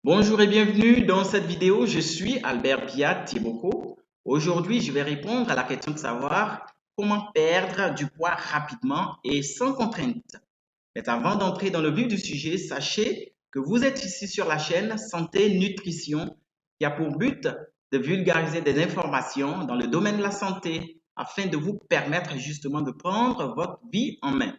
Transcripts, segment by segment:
Bonjour et bienvenue dans cette vidéo. Je suis Albert Biat Thieboko. Aujourd'hui, je vais répondre à la question de savoir comment perdre du poids rapidement et sans contrainte. Mais avant d'entrer dans le vif du sujet, sachez que vous êtes ici sur la chaîne Santé Nutrition qui a pour but de vulgariser des informations dans le domaine de la santé afin de vous permettre justement de prendre votre vie en main.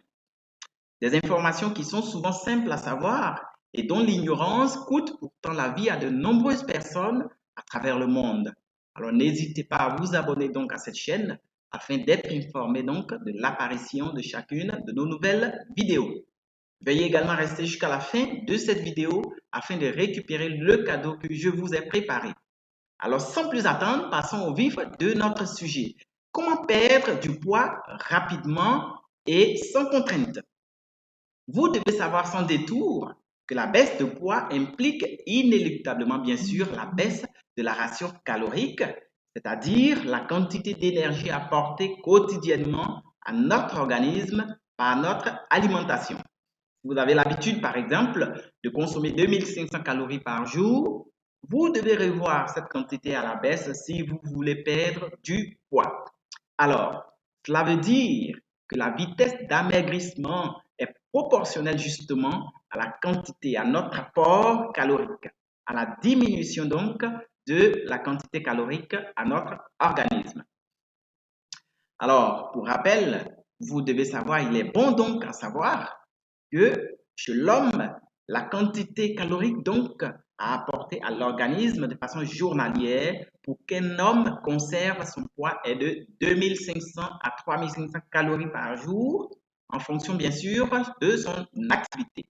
Des informations qui sont souvent simples à savoir et dont l'ignorance coûte pourtant la vie à de nombreuses personnes à travers le monde. Alors n'hésitez pas à vous abonner donc à cette chaîne afin d'être informé donc de l'apparition de chacune de nos nouvelles vidéos. Veuillez également rester jusqu'à la fin de cette vidéo afin de récupérer le cadeau que je vous ai préparé. Alors sans plus attendre, passons au vif de notre sujet. Comment perdre du poids rapidement et sans contrainte? Vous devez savoir sans détour que la baisse de poids implique inéluctablement, bien sûr, la baisse de la ration calorique, c'est-à-dire la quantité d'énergie apportée quotidiennement à notre organisme par notre alimentation. Vous avez l'habitude, par exemple, de consommer 2500 calories par jour. Vous devez revoir cette quantité à la baisse si vous voulez perdre du poids. Alors, cela veut dire que la vitesse d'amaigrissement est proportionnelle justement à la quantité, à notre apport calorique, à la diminution donc de la quantité calorique à notre organisme. Alors, pour rappel, vous devez savoir, il est bon donc à savoir que chez l'homme, la quantité calorique donc à apporter à l'organisme de façon journalière pour qu'un homme conserve son poids est de 2500 à 3500 calories par jour en fonction bien sûr de son activité.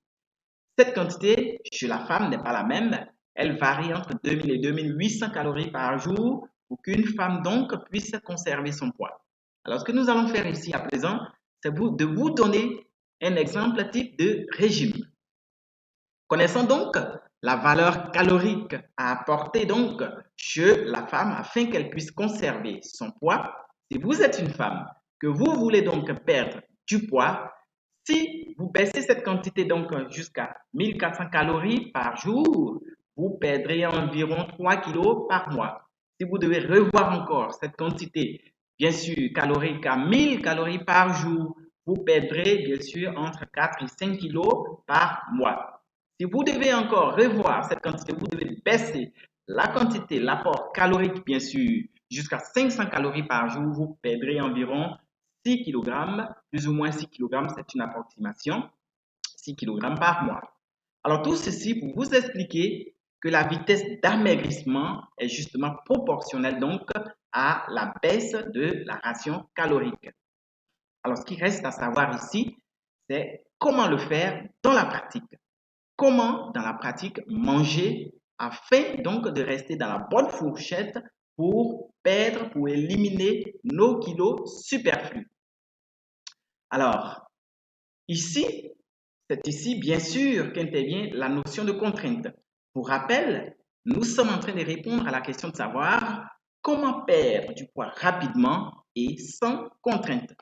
Cette quantité chez la femme n'est pas la même. Elle varie entre 2000 et 2800 calories par jour pour qu'une femme donc puisse conserver son poids. Alors, ce que nous allons faire ici à présent, c'est de vous donner un exemple type de régime. Connaissons donc la valeur calorique à apporter donc chez la femme afin qu'elle puisse conserver son poids. Si vous êtes une femme que vous voulez donc perdre du poids, si vous baissez cette quantité donc jusqu'à 1400 calories par jour, vous perdrez environ 3 kilos par mois. Si vous devez revoir encore cette quantité, bien sûr, calorique à 1000 calories par jour, vous perdrez bien sûr entre 4 et 5 kilos par mois. Si vous devez encore revoir cette quantité, vous devez baisser la quantité, l'apport calorique bien sûr, jusqu'à 500 calories par jour, vous perdrez environ 6 kg, plus ou moins 6 kg, c'est une approximation, 6 kg par mois. Alors tout ceci pour vous expliquer que la vitesse d'amaigrissement est justement proportionnelle donc à la baisse de la ration calorique. Alors ce qui reste à savoir ici, c'est comment le faire dans la pratique. Comment dans la pratique manger afin donc de rester dans la bonne fourchette pour perdre, pour éliminer nos kilos superflus. Alors, ici, c'est ici bien sûr qu'intervient la notion de contrainte. Pour rappel, nous sommes en train de répondre à la question de savoir comment perdre du poids rapidement et sans contrainte.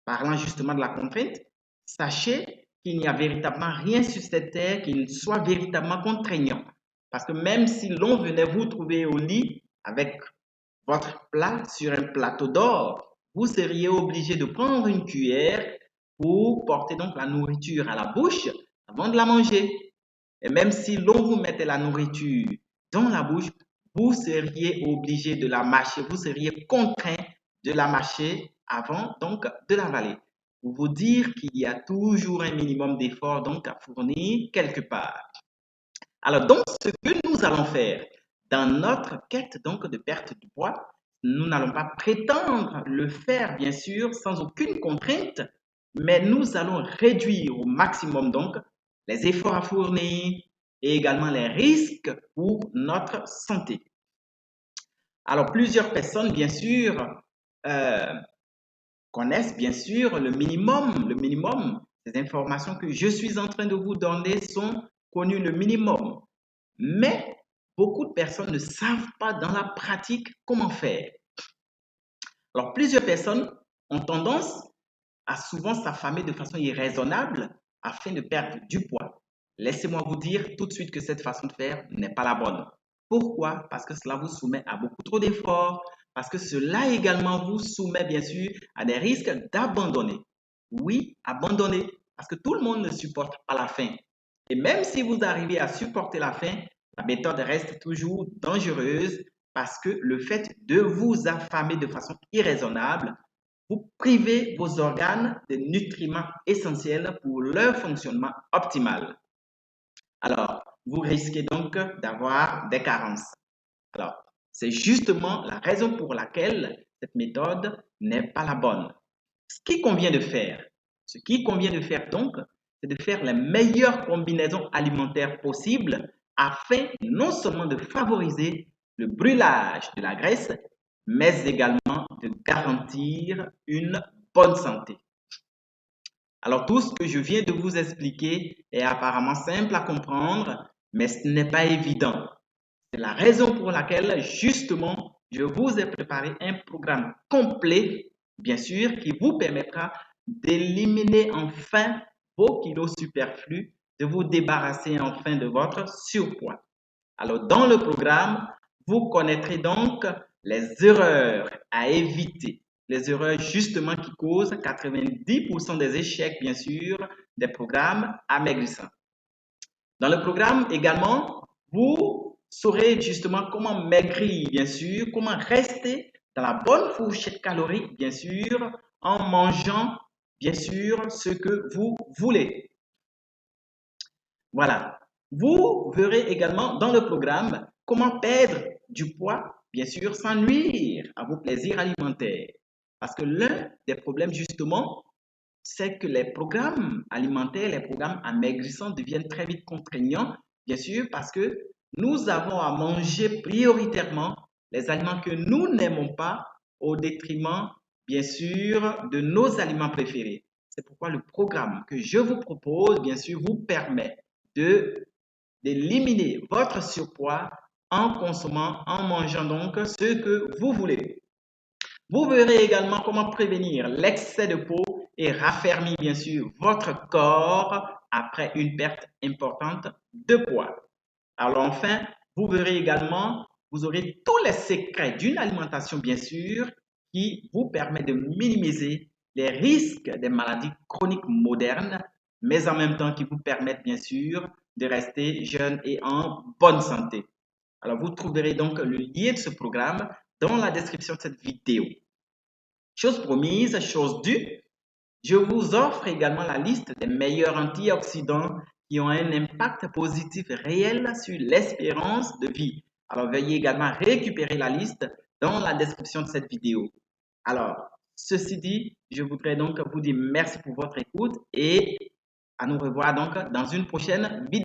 Parlant justement de la contrainte, sachez qu'il n'y a véritablement rien sur cette terre qui ne soit véritablement contraignant. Parce que même si l'on venait vous trouver au lit avec votre plat sur un plateau d'or, vous seriez obligé de prendre une cuillère pour porter donc la nourriture à la bouche avant de la manger. Et même si l'on vous mettait la nourriture dans la bouche, vous seriez obligé de la mâcher, vous seriez contraint de la mâcher avant donc de l'avaler. Pour vous dire qu'il y a toujours un minimum d'effort donc à fournir quelque part. Alors donc ce que nous allons faire dans notre quête donc de perte de poids, nous n'allons pas prétendre le faire bien sûr sans aucune contrainte, mais nous allons réduire au maximum donc les efforts à fournir et également les risques pour notre santé. Alors plusieurs personnes bien sûr euh, connaissent bien sûr le minimum. Ces informations que je suis en train de vous donner sont connues le minimum. Mais beaucoup de personnes ne savent pas dans la pratique comment faire. Alors plusieurs personnes ont tendance à souvent s'affamer de façon irraisonnable afin de perdre du poids. laissez-moi vous dire tout de suite que cette façon de faire n'est pas la bonne. Pourquoi? Parce que cela vous soumet à beaucoup trop d'efforts, parce que cela également vous soumet bien sûr à des risques d'abandonner. Oui, abandonner, parce que tout le monde ne supporte pas la faim. Et même si vous arrivez à supporter la faim, la méthode reste toujours dangereuse parce que le fait de vous affamer de façon irraisonnable, vous privez vos organes des nutriments essentiels pour leur fonctionnement optimal. Alors, vous risquez donc d'avoir des carences. Alors, c'est justement la raison pour laquelle cette méthode n'est pas la bonne. Ce qui convient de faire, ce qui convient de faire donc, c'est de faire les meilleures combinaisons alimentaires possibles afin non seulement de favoriser le brûlage de la graisse, mais également de garantir une bonne santé. Alors, tout ce que je viens de vous expliquer est apparemment simple à comprendre, mais ce n'est pas évident. C'est la raison pour laquelle, justement, je vous ai préparé un programme complet, bien sûr, qui vous permettra d'éliminer enfin vos kilos superflus, de vous débarrasser enfin de votre surpoids. Alors, dans le programme, vous connaîtrez donc les erreurs à éviter, les erreurs justement qui causent 90% des échecs, bien sûr, des programmes amaigrissants. Dans le programme également, vous saurez justement comment maigrir, bien sûr, comment rester dans la bonne fourchette calorique, bien sûr, en mangeant, bien sûr, ce que vous voulez. Voilà. Vous verrez également dans le programme comment perdre du poids, bien sûr, sans nuire à vos plaisirs alimentaires. Parce que l'un des problèmes, justement, c'est que les programmes alimentaires, les programmes amaigrissants deviennent très vite contraignants, bien sûr, parce que nous avons à manger prioritairement les aliments que nous n'aimons pas au détriment, bien sûr, de nos aliments préférés. C'est pourquoi le programme que je vous propose, bien sûr, vous permet d'éliminer votre surpoids en consommant, en mangeant donc ce que vous voulez. Vous verrez également comment prévenir l'excès de peau et raffermir bien sûr votre corps après une perte importante de poids. Alors enfin, vous verrez également, vous aurez tous les secrets d'une alimentation bien sûr qui vous permet de minimiser les risques des maladies chroniques modernes, mais en même temps qui vous permettent bien sûr de rester jeune et en bonne santé. Alors vous trouverez donc le lien de ce programme dans la description de cette vidéo. Chose promise, chose due, je vous offre également la liste des meilleurs antioxydants qui ont un impact positif réel sur l'espérance de vie. Alors, veuillez également récupérer la liste dans la description de cette vidéo. Alors, ceci dit, je voudrais donc vous dire merci pour votre écoute et à nous revoir donc dans une prochaine vidéo.